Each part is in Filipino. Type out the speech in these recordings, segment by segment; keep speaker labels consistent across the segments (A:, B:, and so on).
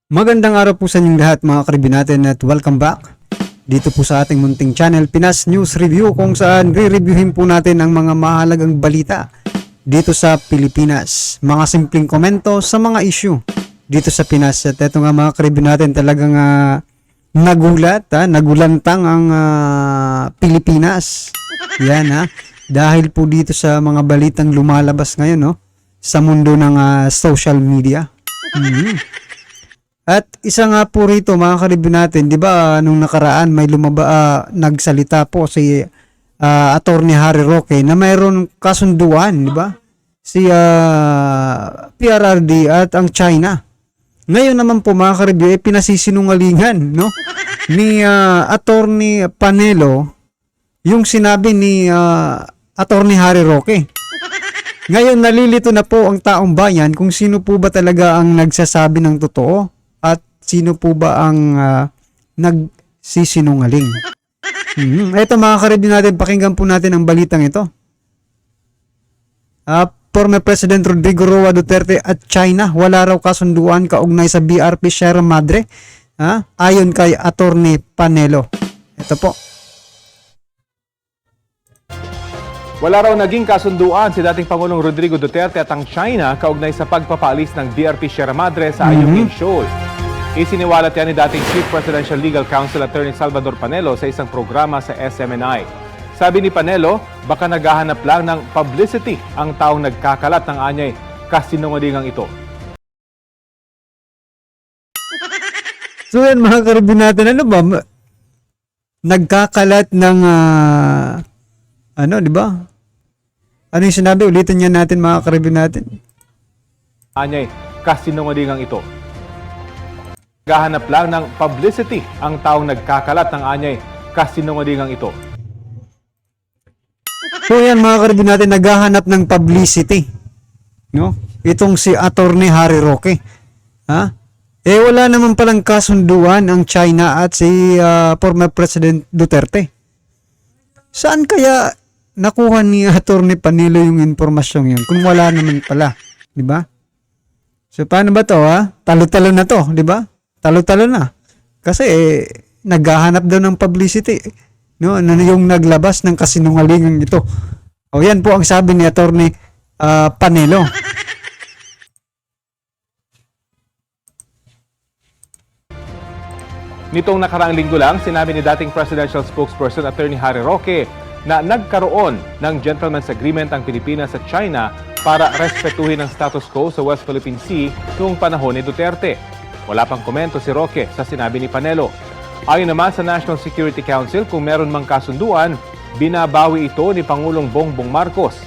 A: Magandang araw po sa inyong lahat mga karibin natin at welcome back dito po sa ating munting channel Pinas News Review, kung saan re-reviewin po natin ang mga mahalagang balita dito sa Pilipinas, mga simpleng komento sa mga issue dito sa Pinas. At eto nga mga karibin natin, talagang nagulantang ang Pilipinas. Yan dahil po dito sa mga balitang lumalabas ngayon sa mundo ng social media. At isa nga po rito mga karibin natin, di ba nung nakaraan may nagsalita po si Attorney Harry Roque na mayroon kasunduan, di ba? Si PRRD at ang China. Ngayon naman po mga karibin, pinasisinungalingan ni Attorney Panelo yung sinabi ni Attorney Harry Roque. Ngayon nalilito na po ang taong bayan kung sino po ba talaga ang nagsasabi ng totoo at sino po ba ang nagsisinungaling. Ito mga karibin natin, pakinggan po natin ang balitang ito. Former President Rodrigo Roa Duterte at China, wala raw kasunduan kaugnay sa BRP Sierra Madre, ayon kay Attorney Panelo. Ito po.
B: Wala raw naging kasunduan si dating Pangulong Rodrigo Duterte at ang China kaugnay sa pagpapaalis ng BRP Sierra Madre sa Ayungin Shoal. Isiniwalat yan ni dating Chief Presidential Legal Counsel Attorney Salvador Panelo sa isang programa sa SMNI. Sabi ni Panelo, baka naghahanap lang ng publicity ang taong nagkakalat ng anyay kasinungalingang ito.
A: So yan mga karibin natin, ano ba? Nagkakalat ng di ba? Ano yung sinabi? Ulitin niya natin mga karibin natin.
B: Anyay kasinungalingang ito. Naghahanap lang ng publicity ang taong nagkakalat ng anyay kasinungalingang ito.
A: So yan mga karibin natin, naghahanap ng publicity. Itong si Attorney Harry Roque. Wala naman palang kasunduan ang China at si former President Duterte. Saan kaya nakuha ni Attorney Panelo yung impormasyong yun kung wala naman pala, di ba? So paano ba to Talo-talo na to, di ba? Talo-talo na. Kasi naghahanap daw ng publicity, yung naglabas ng kasinungalingan ito. O yan po ang sabi ni Attorney Panelo.
B: Nitong nakaraang linggo lang, sinabi ni dating presidential spokesperson Attorney Harry Roque na nagkaroon ng gentleman's agreement ang Pilipinas at China para respetuhin ang status quo sa West Philippine Sea noong panahon ni Duterte. Wala pang komento si Roque sa sinabi ni Panelo. Ayon naman sa National Security Council, kung meron mang kasunduan, binabawi ito ni Pangulong Bongbong Marcos.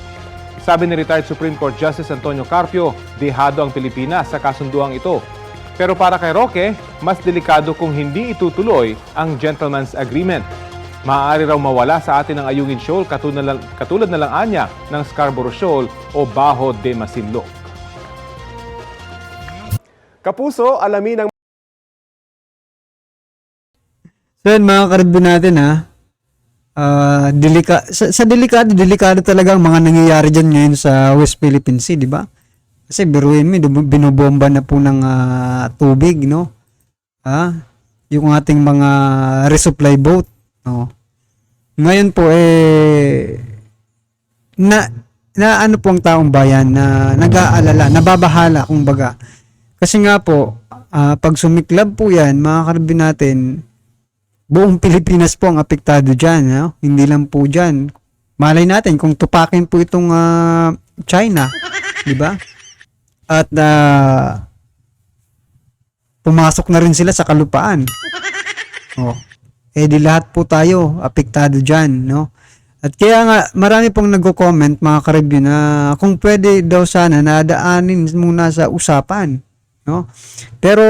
B: Sabi ni retired Supreme Court Justice Antonio Carpio, dehado ang Pilipinas sa kasunduang ito. Pero para kay Roque, mas delikado kung hindi itutuloy ang gentleman's agreement. Maaari raw mawala sa atin ang Ayungin Shoal katulad na lang anya ng Scarborough Shoal o Bajo de Masinloc. Kapuso, alamin ang
A: So yan mga karibin natin delikado talaga ang mga nangyayari dyan ngayon sa West Philippine Sea, di ba? Kasi biruin mo, binobomba na po ng tubig, yung ating mga resupply boat, Ngayon po ano po ang taong bayan na nag-aalala, nababahala kumbaga. Kasi nga po, pag sumiklab po yan, mga karibin natin, buong Pilipinas po ang apektado dyan. Hindi lang po dyan. Malay natin kung tupakin po itong China, di ba? At pumasok na rin sila sa kalupaan. Di lahat po tayo apektado dyan, At kaya nga, marami pong nagko-comment mga karibin na kung pwede daw sana nadaanin muna sa usapan. Pero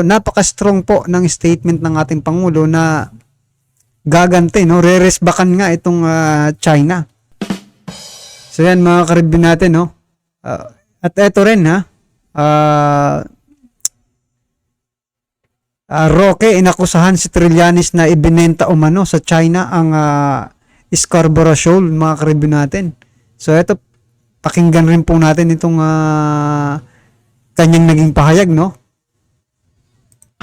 A: napaka-strong po ng statement ng ating Pangulo na gagante, re-resbakan nga itong China. So yan mga karibin natin, at eto rin Roque, inakusahan si Trillanes na ibinenta umano sa China ang Scarborough Shoal, mga karibin natin. So eto, pakinggan rin po natin itong kanyang naging pahayag, no?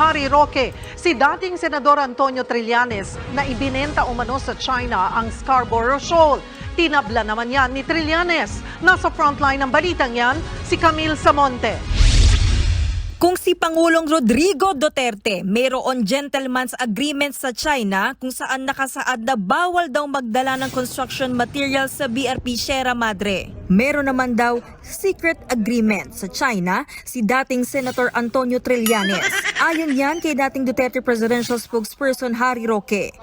C: Harry Roque, si dating Senador Antonio Trillanes na ibinenta umano sa China ang Scarborough Shoal. Tinabla naman yan ni Trillanes. Nasa frontline ng balitang yan, si Camille Samonte.
D: Kung si Pangulong Rodrigo Duterte mayroon gentleman's agreement sa China kung saan nakasaad na bawal daw magdala ng construction materials sa BRP Sierra Madre. Meron naman daw secret agreement sa China si dating Senator Antonio Trillanes. Ayon yan kay dating Duterte Presidential Spokesperson Harry Roque.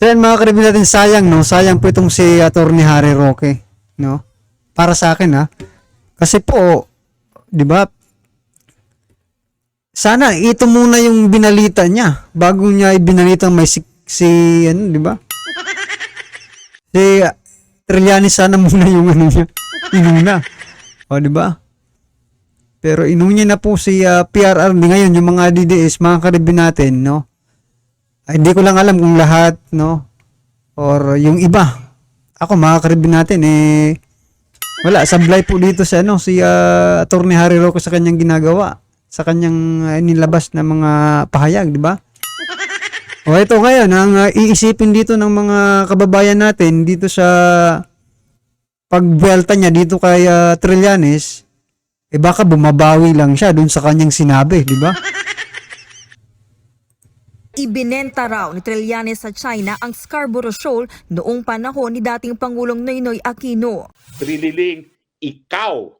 A: So yan mga karibin natin, sayang no, sayang po itong si Atty. Harry Roque, no? Para sa akin ha. Kasi po, 'di ba? Sana ito muna yung binalita niya bago niya ibinalita may si ano, 'di ba? Si Trillanes sana muna yung ano niya. Inuna. O 'di ba? Pero inunya na po si PRRD ngayon, yung mga DDS, mga karibin natin, no? Ay, hindi ko lang alam kung lahat, no? Or yung iba. Ako, mga karibin natin, wala, sablay po dito sa ano, si Atty. Harry Roque sa kanyang ginagawa, sa kanyang nilabas na mga pahayag, di ba? O ito ngayon, ang iisipin dito ng mga kababayan natin dito sa pagbuelta niya dito kay Trillanes, baka bumabawi lang siya dun sa kanyang sinabi, di ba?
D: Ibinenta raw ni Trillanes sa China ang Scarborough Shoal noong panahon ni dating Pangulong Noynoy Aquino.
E: Trililing, ikaw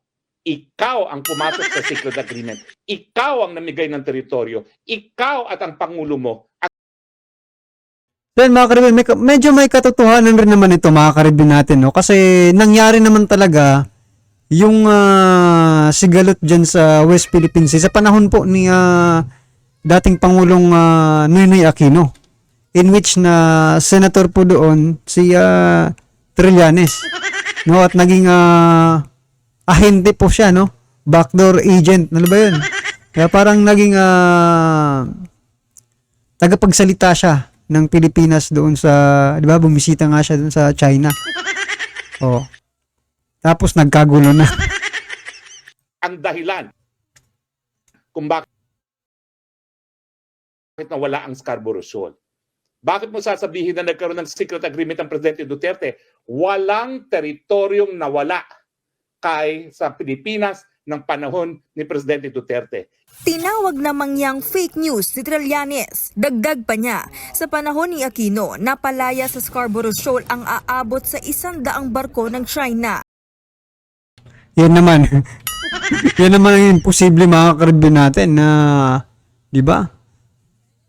E: ang pumasok sa secret agreement. Ikaw ang namigay ng teritoryo. Ikaw at ang Pangulo mo.
A: Then mga karibin, medyo may katotohanan rin naman ito mga karibin natin, no? Kasi nangyari naman talaga yung sigalot dyan sa West Philippine Sea sa panahon po ni dating Pangulong Noynoy Aquino, in which na senator po doon si Trillanes, no, at naging ahente po siya, no, backdoor agent, ano ba yun? Kaya parang naging tagapagsalita siya ng Pilipinas doon sa, di ba, bumisita nga siya doon sa China. Oh. Tapos nagkagulo na.
E: Ang dahilan kung bakit nawala ang Scarborough Shoal. Bakit mo sasabihin na nagkaroon ng secret agreement ang Presidente Duterte? Walang teritoryong nawala sa Pilipinas ng panahon ni Presidente Duterte.
D: Tinawag namang yang fake news ni Trillanes. Dagdag pa niya, sa panahon ni Aquino, napalaya sa Scarborough Shoal ang aabot sa 100 barko ng China.
A: Yan naman. Yan naman ang imposible mga karibin natin na, di ba?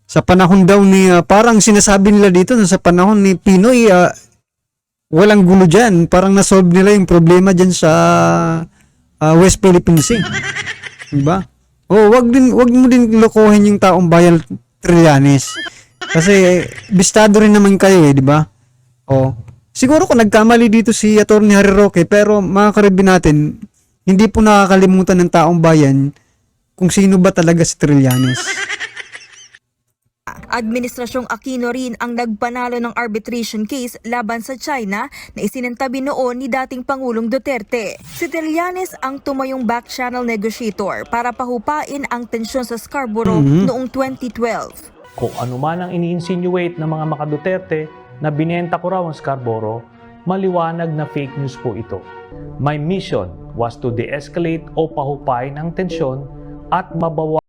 A: Sa panahon daw ni, parang sinasabi nila dito na sa panahon ni Pinoy, walang gulo dyan. Parang nasolve nila yung problema dyan sa West Philippine Sea. Diba? O, wag mo din lokohin yung taong bayan Trillanes. Kasi bistado rin naman kayo di ba? O, siguro kung nagkamali dito si Atty. Harry Roque, pero mga karibin natin, hindi po nakakalimutan ng taong bayan kung sino ba talaga si Trillanes.
D: Administrasyong Aquino rin ang nagpanalo ng arbitration case laban sa China na isinantabi noon ni dating Pangulong Duterte. Si Trillanes ang tumayong back-channel negotiator para pahupain ang tensyon sa Scarborough noong 2012.
F: Kung ano man ang ini-insinuate ng mga maka-Duterte na binenta ko raw ang Scarborough, maliwanag na fake news po ito. My mission was to de-escalate o pahupain ang tensyon at mabawasan